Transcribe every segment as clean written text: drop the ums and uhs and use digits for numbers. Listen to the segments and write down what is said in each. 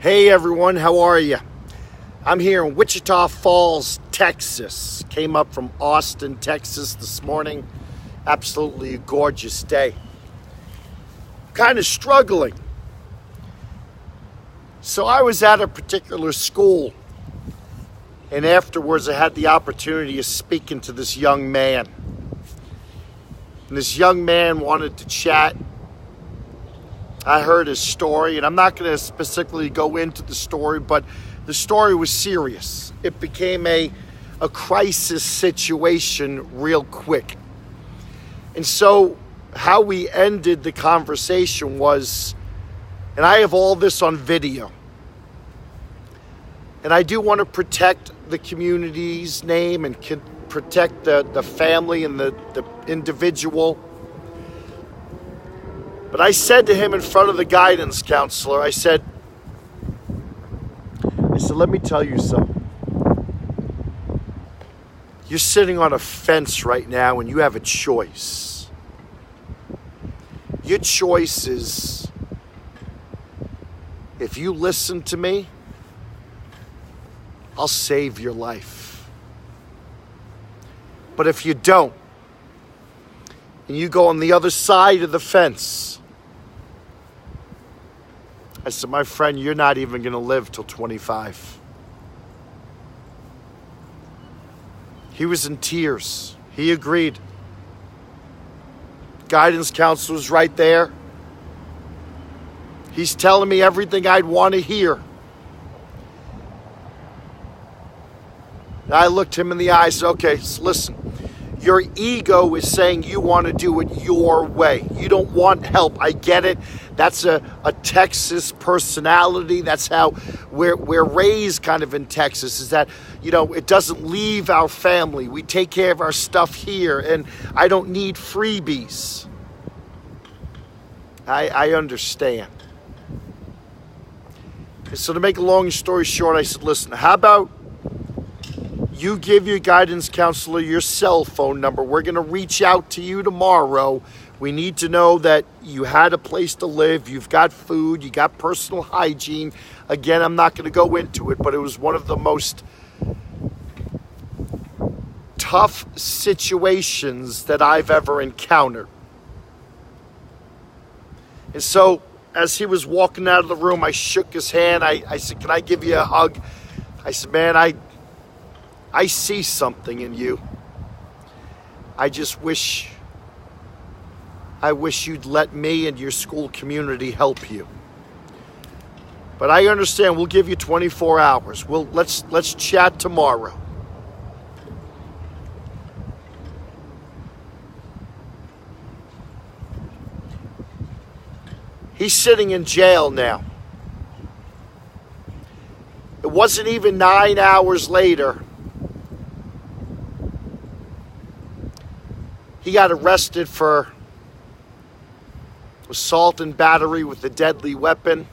Hey everyone, how are you? I'm here in Wichita Falls, Texas. Came up from Austin, Texas this morning. Absolutely a gorgeous day. Kind of struggling. So I was at a particular school, and afterwards I had the opportunity of speaking to this young man. And this young man wanted to chat. I heard his story, and I'm not going to specifically go into the story, but the story was serious. It became a crisis situation real quick. And so how we ended the conversation was, and I have all this on video, and I do want to protect the community's name and protect the family and the individual. But I said to him in front of the guidance counselor, I said, let me tell you something. You're sitting on a fence right now and you have a choice. Your choice is, if you listen to me, I'll save your life. But if you don't, and you go on the other side of the fence, I said, my friend, you're not even going to live till 25. He was in tears. He agreed. Guidance counselor was right there. He's telling me everything I'd want to hear. And I looked him in the eye and said, okay, so listen. Your ego is saying you want to do it your way. You don't want help. I get it. That's a Texas personality. That's how we're raised kind of in Texas, is that, it doesn't leave our family. We take care of our stuff here, and I don't need freebies. I understand. And so to make a long story short, I said, listen, how about you give your guidance counselor your cell phone number. We're going to reach out to you tomorrow. We need to know that you had a place to live, you've got food, you got personal hygiene. Again, I'm not going to go into it, but it was one of the most tough situations that I've ever encountered. And so as he was walking out of the room, I shook his hand. I said, can I give you a hug? I said, man, I see something in you. I wish you'd let me and your school community help you. But I understand, we'll give you 24 hours. Let's chat tomorrow. He's sitting in jail now. It wasn't even 9 hours later. He got arrested for assault and battery with a deadly weapon.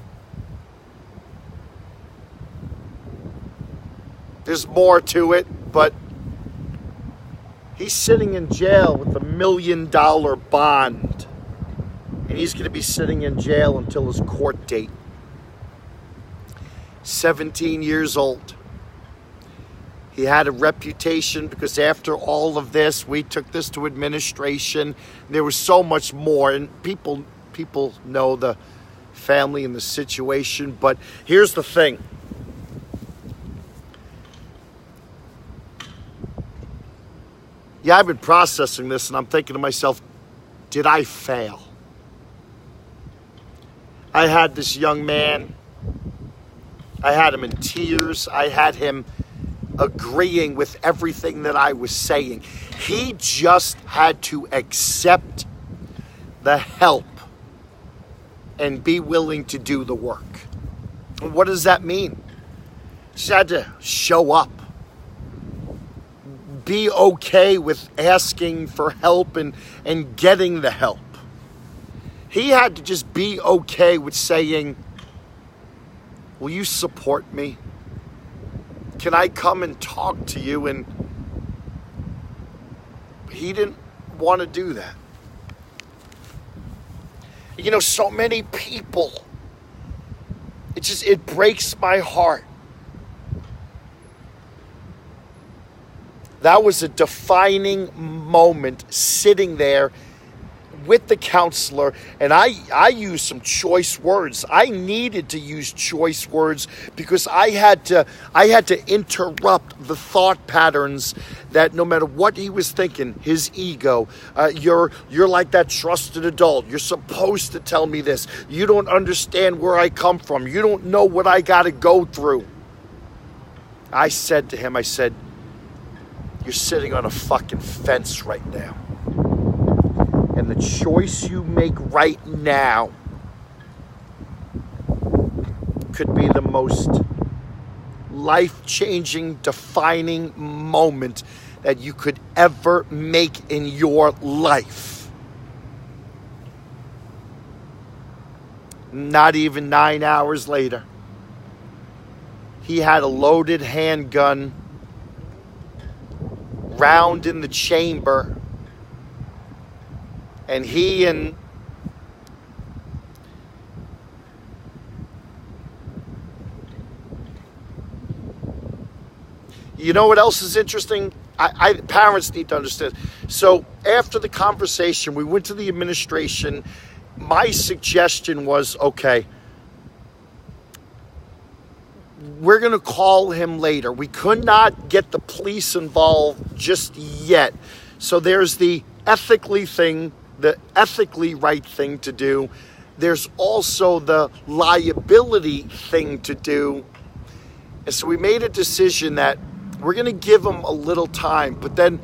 There's more to it, but he's sitting in jail with $1 million bond. And he's going to be sitting in jail until his court date. 17 years old. He had a reputation because after all of this, we took this to administration. There was so much more, and people know the family and the situation. But here's the thing. Yeah, I've been processing this, and I'm thinking to myself, did I fail? I had this young man. I had him in tears. I had him agreeing with everything that I was saying. He just had to accept the help and be willing to do the work. And what does that mean? He just had to show up. Be okay with asking for help and getting the help. He had to just be okay with saying, will you support me? Can I come and talk to you? And he didn't want to do that. So many people it breaks my heart. That was a defining moment sitting there with the counselor, and I used some choice words. I needed to use choice words because I had to interrupt the thought patterns that no matter what he was thinking, his ego, you're like that trusted adult. You're supposed to tell me this. You don't understand where I come from. You don't know what I got to go through. I said to him, you're sitting on a fucking fence right now. And the choice you make right now could be the most life-changing, defining moment that you could ever make in your life. Not even 9 hours later, he had a loaded handgun, round in the chamber, and he and you know what else is interesting? Parents need to understand. So after the conversation, we went to the administration. My suggestion was, okay, we're going to call him later. We could not get the police involved just yet. So there's the ethically right thing to do. There's also the liability thing to do. And so we made a decision that we're going to give him a little time, but then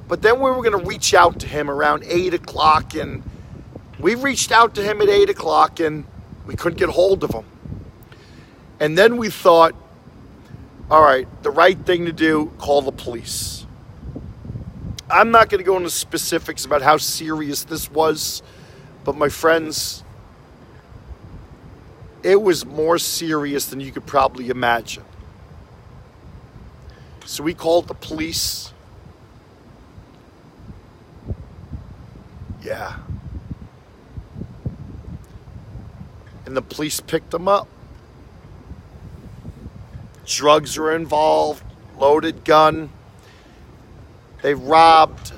we were going to reach out to him around 8 o'clock, and we reached out to him at 8 o'clock and we couldn't get hold of him. And then we thought, all right, the right thing to do, call the police. I'm not going to go into specifics about how serious this was, but my friends, it was more serious than you could probably imagine. So we called the police. Yeah. And the police picked him up. Drugs were involved, loaded gun. They robbed.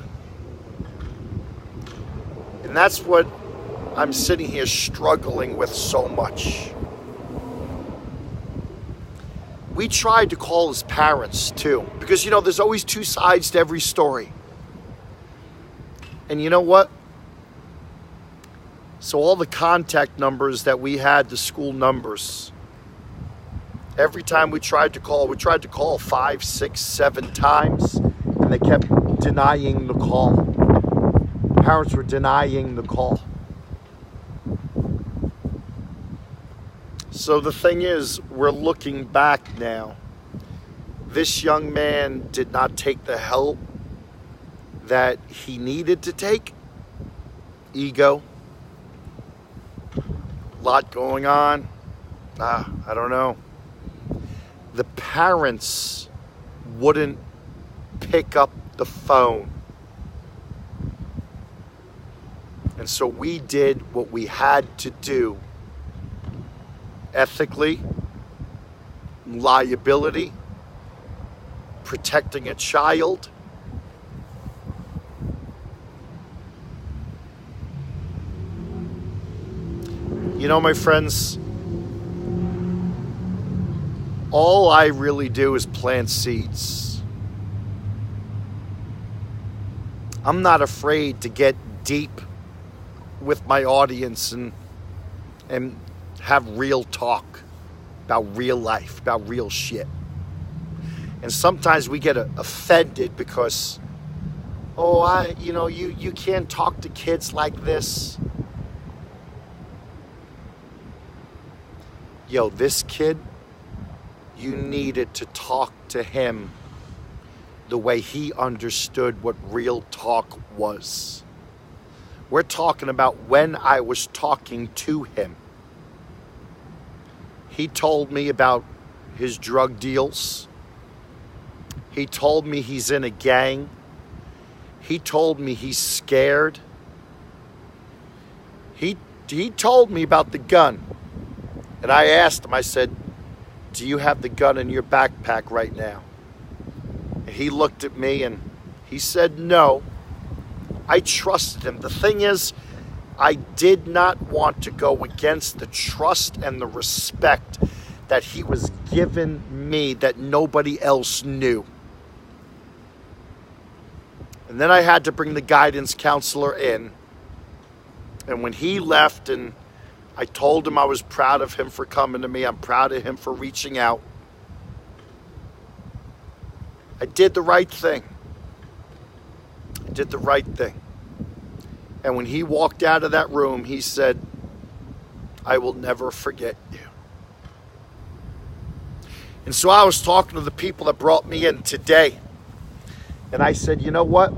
And that's what I'm sitting here struggling with so much. We tried to call his parents too, because there's always two sides to every story. And you know what? So all the contact numbers that we had, the school numbers, every time we tried to call 5, 6, 7 times, and they kept denying the call. Parents were denying the call. So the thing is, we're looking back now. This young man did not take the help that he needed to take. Ego. A lot going on. I don't know. The parents wouldn't pick up the phone. And so we did what we had to do. Ethically, liability, protecting a child. My friends, all I really do is plant seeds. I'm not afraid to get deep with my audience and have real talk about real life, about real shit. And sometimes we get offended because, you can't talk to kids like this. This kid, you needed to talk to him the way he understood what real talk was. We're talking about when I was talking to him. He told me about his drug deals. He told me he's in a gang. He told me he's scared. He told me about the gun. And I asked him, I said, do you have the gun in your backpack right now? And he looked at me and he said no. I trusted him. The thing is, I did not want to go against the trust and the respect that he was giving me that nobody else knew. And then I had to bring the guidance counselor in. And when he left and I told him I was proud of him for coming to me, I'm proud of him for reaching out, I did the right thing. I did the right thing. And when he walked out of that room, he said, I will never forget you. And so I was talking to the people that brought me in today. And I said, you know what?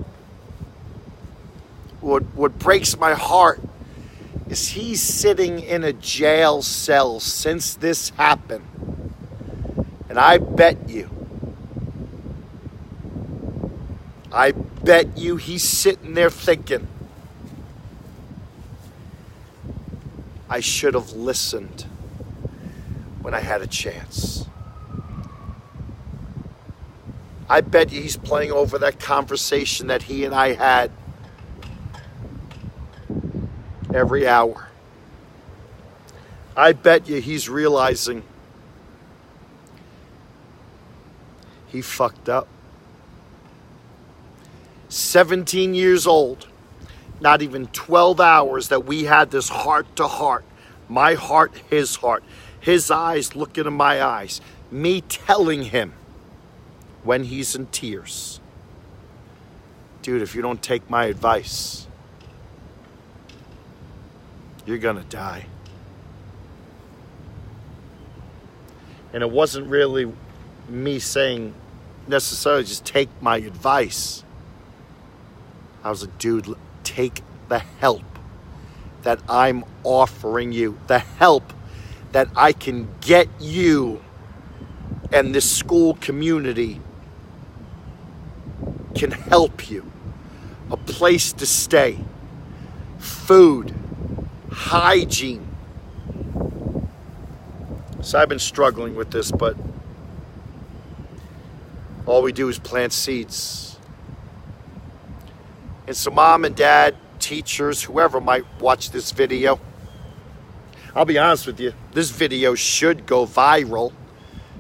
What breaks my heart is he's sitting in a jail cell since this happened. And I bet you he's sitting there thinking, I should have listened when I had a chance. I bet you he's playing over that conversation that he and I had every hour. I bet you he's realizing he fucked up. 17 years old, not even 12 hours that we had this heart to heart. My heart, his eyes looking in my eyes, me telling him when he's in tears, dude, if you don't take my advice, you're gonna die. And it wasn't really me saying necessarily just take my advice. I was like, dude, take the help that I'm offering you, the help that I can get you and this school community can help you. A place to stay, food, hygiene. So I've been struggling with this, but all we do is plant seeds. And so mom and dad, teachers, whoever might watch this video, I'll be honest with you, this video should go viral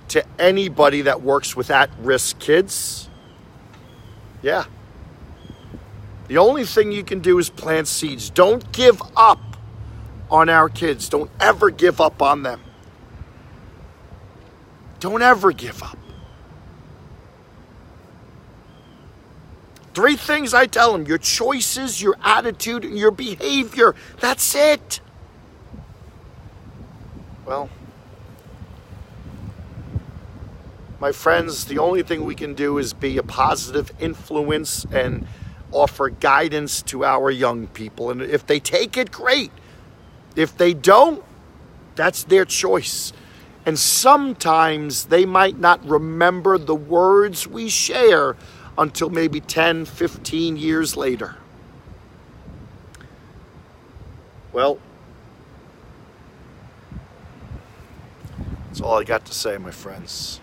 to anybody that works with at-risk kids. Yeah. The only thing you can do is plant seeds. Don't give up on our kids. Don't ever give up on them. Don't ever give up. 3 things I tell them: your choices, your attitude, and your behavior. That's it. Well, my friends, the only thing we can do is be a positive influence and offer guidance to our young people. And if they take it, great. If they don't, that's their choice. And sometimes they might not remember the words we share until maybe 10, 15 years later. Well, that's all I got to say, my friends.